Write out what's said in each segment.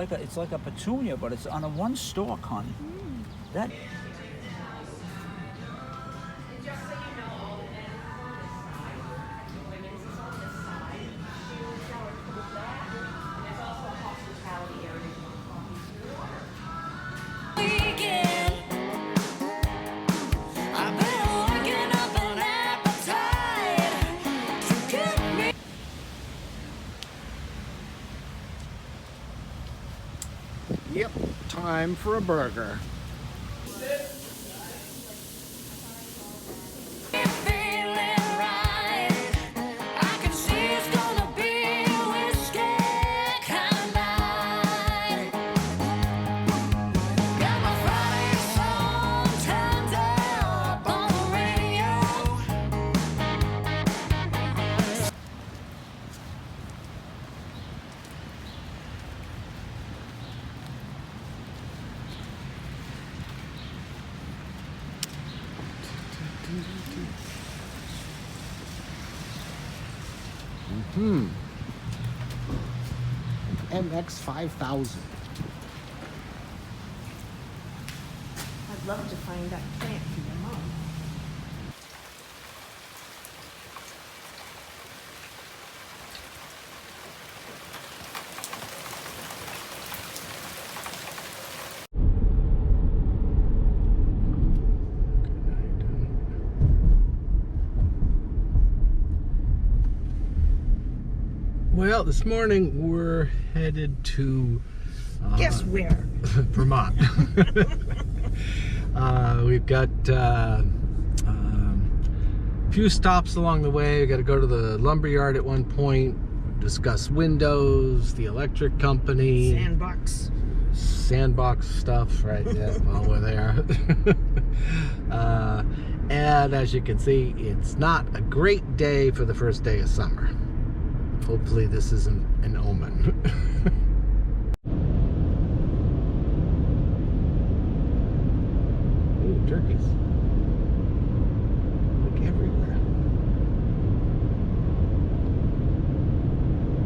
it's like a petunia, but it's on a one stalk, honey. That. Yep, time for a burger. MX5000. I'd love to find that plant for your mom. Well, this morning we're headed to Guess where? Vermont. We've got a few stops along the way. We got to go to the lumberyard at one point, discuss windows, the electric company, sandbox stuff, right? Yeah, while we're there. And as you can see, it's not a great day for the first day of summer. Hopefully this isn't an omen. Ooh, turkeys. Like everywhere.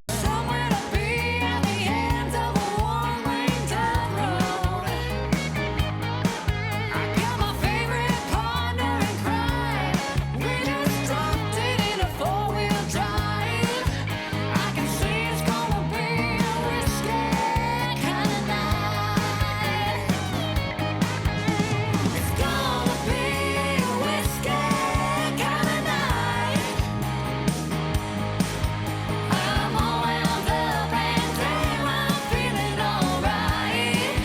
Somewhere to be at the end of a long range road. I got my favorite partner in crime. We just dropped it in a four-wheel drive. I can see it's gonna be a risky kind of night. It's gonna be a risky kind of night. I'm all wound up and damn, I'm feeling alright.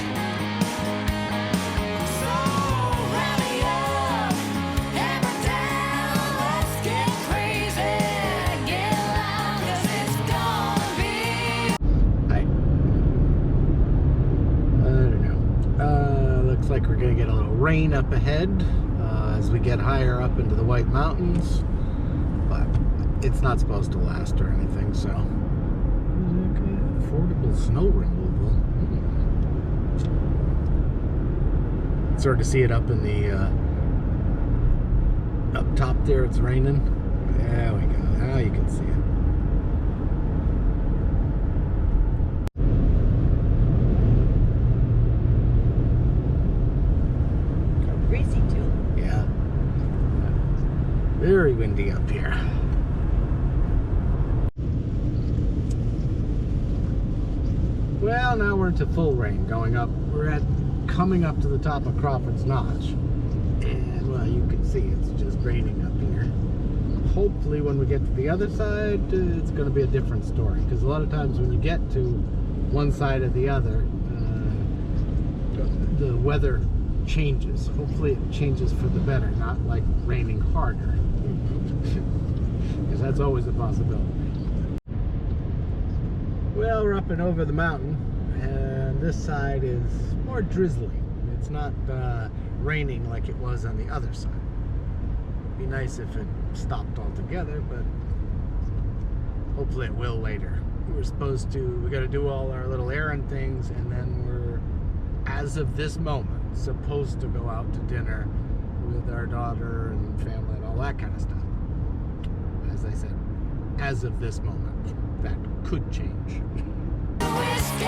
So rally up, hammer down, let's get crazy, get loud, 'cause it's gonna be. I don't know. Looks like we're gonna get a little rain up ahead as we get higher up into the White Mountains, but it's not supposed to last or anything. So, affordable snow removal. Sort of see it up in the up top there. It's raining. There we go. Now you can see it. Breezy too. Yeah. Very windy up here. Well, now we're into full rain going up. We're coming up to the top of Crawford's Notch. And, well, you can see it's just raining up here. Hopefully when we get to the other side, it's going to be a different story. Because a lot of times when you get to one side or the other, the weather changes. Hopefully it changes for the better, not like raining harder. Because that's always a possibility. Well, we're up and over the mountain, and this side is more drizzly. It's not raining like it was on the other side. It'd be nice if it stopped altogether, but hopefully it will later. We got to do all our little errand things, and then we're, as of this moment, supposed to go out to dinner with our daughter and family and all that kind of stuff. As I said, as of this moment, that could change. Whiskey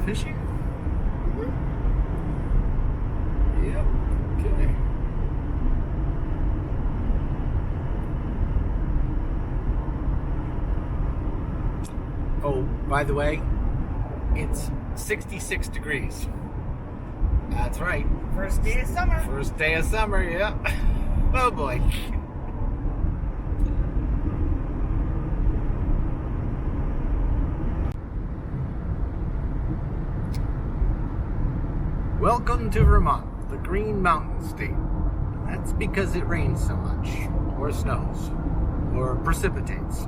fishing? Yep. Okay. Oh, by the way, it's 66 degrees. That's right. First day of summer. First day of summer, yeah. Oh boy. Welcome to Vermont, the Green Mountain State. That's because it rains so much, or snows, or precipitates.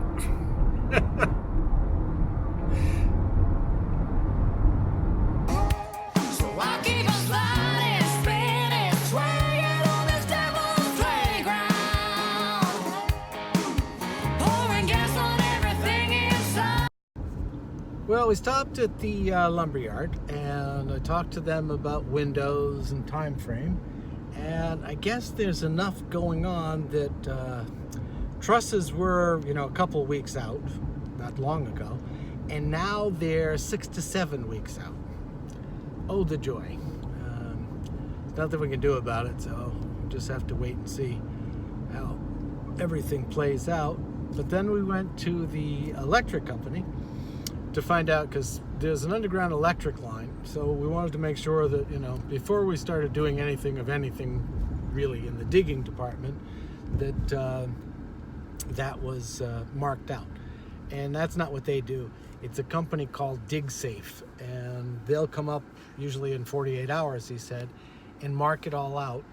So I keep on sliding, spinning, swaying on this devil's playground, pouring gas on everything inside. Well, we stopped at the lumberyard, and I talked to them about windows and time frame, and I guess there's enough going on that trusses were, a couple weeks out, not long ago, and now they're 6 to 7 weeks out. Oh, the joy. There's nothing we can do about it, so just have to wait and see how everything plays out. But then we went to the electric company to find out, because there's an underground electric line, so we wanted to make sure that, before we started doing anything really in the digging department, that that was marked out. And that's not what they do. It's a company called DigSafe, and they'll come up usually in 48 hours, he said, and mark it all out,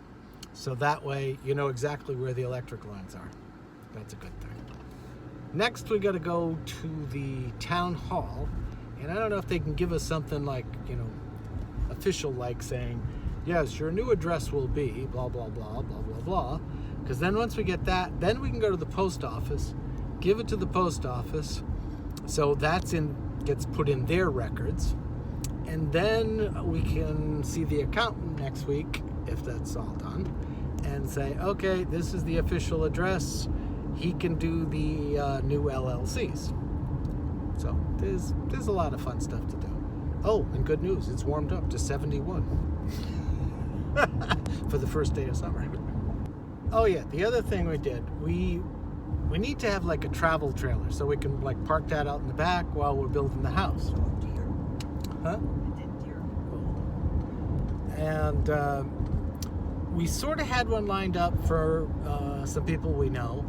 so that way you know exactly where the electric lines are. That's a good thing. Next, we got to go to the town hall, and I don't know if they can give us something like, official, like saying, yes, your new address will be blah, blah, blah, blah, blah, blah. Because then once we get that, then we can go to the post office, give it to the post office, so gets put in their records, and then we can see the accountant next week, if that's all done, and say, okay, this is the official address. He can do the new LLCs. So there's a lot of fun stuff to do. Oh, and good news, it's warmed up to 71 for the first day of summer. Oh yeah, the other thing we did, we need to have like a travel trailer so we can like park that out in the back while we're building the house. Huh? And we sort of had one lined up for some people we know,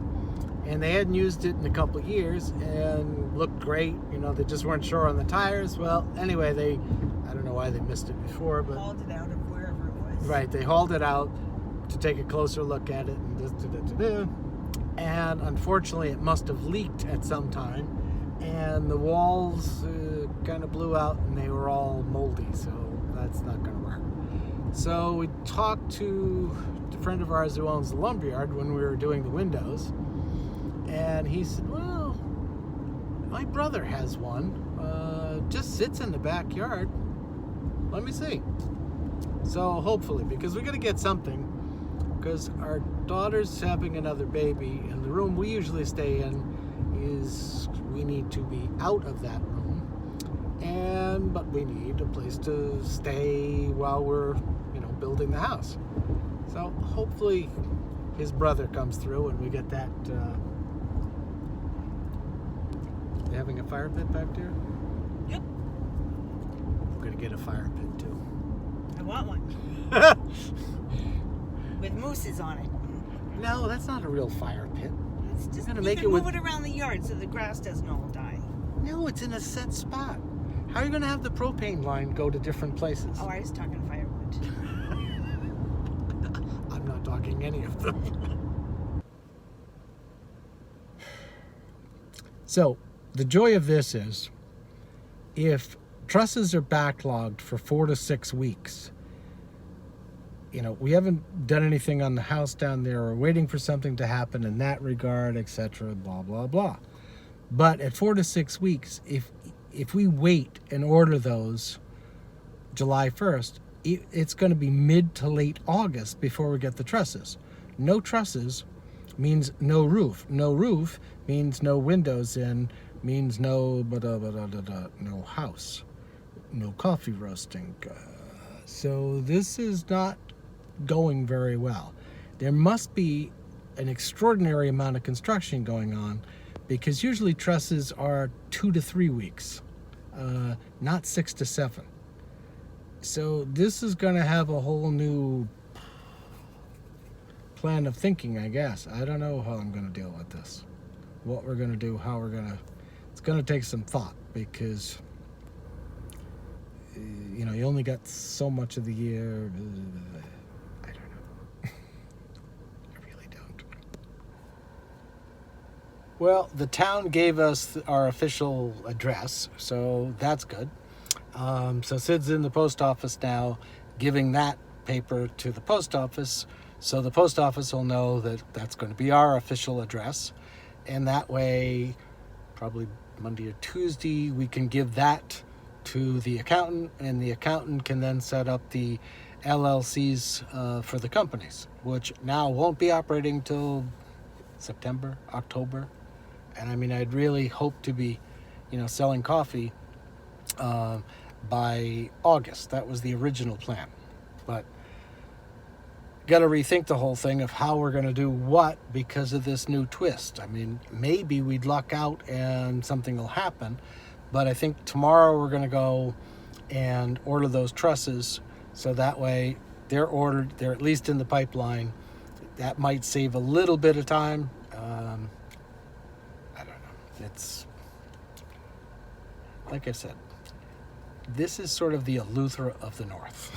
and they hadn't used it in a couple of years and looked great. They just weren't sure on the tires. Well, anyway, I don't know why they missed it before, but Hauled it out of wherever it was. right, they hauled it out to take a closer look at it, and unfortunately it must have leaked at some time, and the walls kind of blew out and they were all moldy, so that's not going to work. So we talked to a friend of ours who owns the lumberyard when we were doing the windows, and he said, well, my brother has one, just sits in the backyard, let me see. So hopefully, because we got to get something, because our daughter's having another baby, and the room we usually stay in we need to be out of that room, but we need a place to stay while we're building the house. So hopefully his brother comes through and we get that. You having a fire pit back there? Yep. We're gonna get a fire pit too. I want one. With mooses on it. No, that's not a real fire pit. It's just gonna you make can it move with- it around the yard so the grass doesn't all die. No, it's in a set spot. How are you gonna have the propane line go to different places? Oh, I was talking firewood. I'm not talking any of them. So, the joy of this is, if trusses are backlogged for 4 to 6 weeks, we haven't done anything on the house down there, or waiting for something to happen in that regard, etc., blah, blah, blah. But at 4 to 6 weeks, if we wait and order those July 1st, it's going to be mid to late August before we get the trusses. No trusses means no roof. No roof means no windows in, means no house. no coffee roasting. So this is not going very well. There must be an extraordinary amount of construction going on, because usually trusses are 2 to 3 weeks, not 6 to 7. So this is going to have a whole new plan of thinking, I guess. I don't know how I'm going to deal with this, what we're going to do, how we're going to. It's going to take some thought, because you know, you only got so much of the year. I don't know. I really don't. Well, the town gave us our official address, so that's good. So Sid's in the post office now, giving that paper to the post office, so the post office will know that that's going to be our official address, and that way, probably Monday or Tuesday, we can give that to the accountant, and the accountant can then set up the LLCs for the companies, which now won't be operating till September, October. And I mean, I'd really hope to be, you know, selling coffee by August. That was the original plan. But got to rethink the whole thing of how we're going to do what because of this new twist. I mean, maybe we'd luck out and something will happen. But I think tomorrow we're going to go and order those trusses, so that way they're ordered, they're at least in the pipeline. That might save a little bit of time. I don't know. It's, like I said, this is sort of the Eleuthera of the North.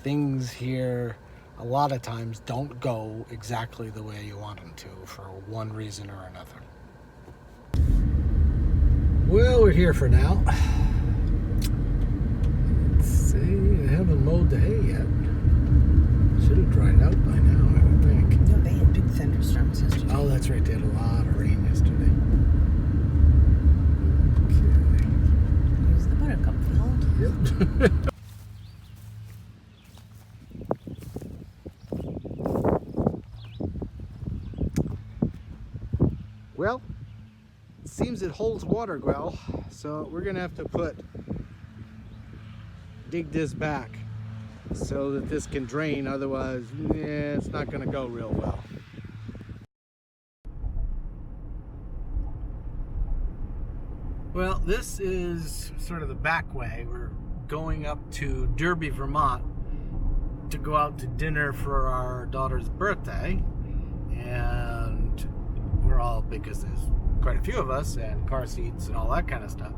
Things here a lot of times don't go exactly the way you want them to for one reason or another. Well, we're here for now. Let's see, I haven't mowed the hay yet. Should have dried out by now, I would think. No, they had big thunderstorms yesterday. Oh, that's right, they had a lot of rain yesterday. There's the buttercup field. Yep. Well, it seems it holds water well, so we're gonna have to dig this back so that this can drain, otherwise it's not gonna go real well. Well, this is sort of the back way. We're going up to Derby, Vermont to go out to dinner for our daughter's birthday, and we're all, because there's quite a few of us and car seats and all that kind of stuff.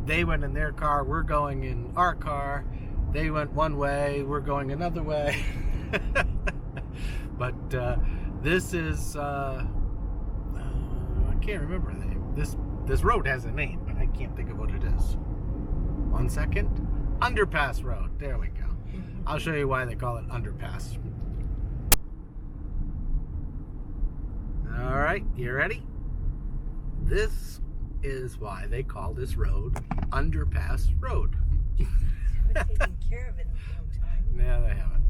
They went in their car, we're going in our car. They went one way, we're going another way. But this is I can't remember the name. This road has a name, but I can't think of what it is. 1 second. Underpass Road. There we go. I'll show you why they call it underpass. All right, you ready? This is why they call this road Underpass Road. They've taken care of it in a long time. No, they haven't.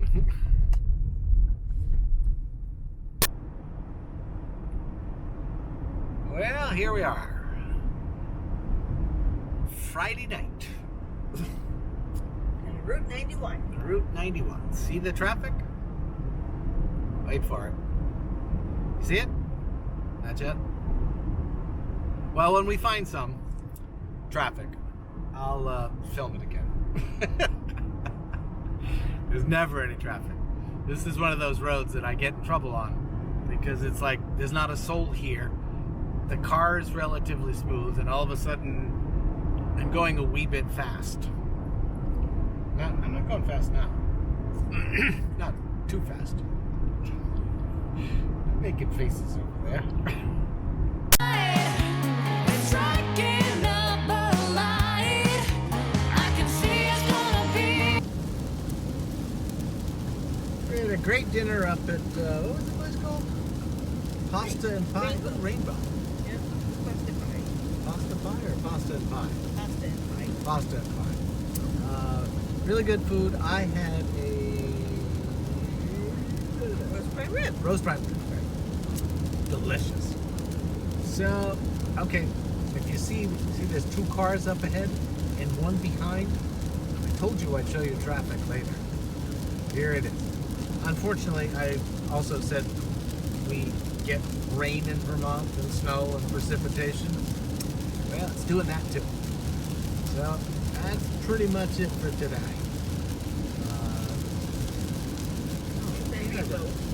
Well, here we are. Friday night. And Route 91. Route 91. See the traffic? Wait for it. You see it? Not yet? Well, when we find some traffic, I'll film it again. There's never any traffic. This is one of those roads that I get in trouble on because it's like there's not a soul here. The car is relatively smooth, and all of a sudden I'm going a wee bit fast. I'm not going fast now. Not too fast. I'm making faces over there. We had a great dinner up at, what was the place called? Pasta and Pie? Rainbow. Yeah, pasta pie. Pasta Pie or Pasta and Pie? Pasta and pie. Pasta and Pie. Really good food. I had a Roast prime rib. roast prime rib. Right. Delicious. So, okay, if you see there's two cars up ahead, and one behind. I told you I'd show you traffic later. Here it is. Unfortunately, I also said we get rain in Vermont and snow and precipitation. Well, it's doing that too. So that's pretty much it for today.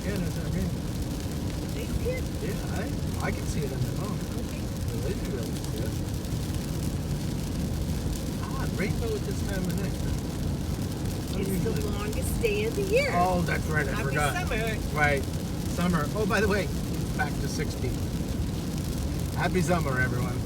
Yeah, there's that rainbow. They see it? Yeah, I can see it in the phone. Okay. The lady really see it. Ah, rainbow at this time of night. It's the longest day of the year. Oh, that's right, I Happy forgot. summer. Right, summer. Oh, by the way, back to 16. Happy summer, everyone.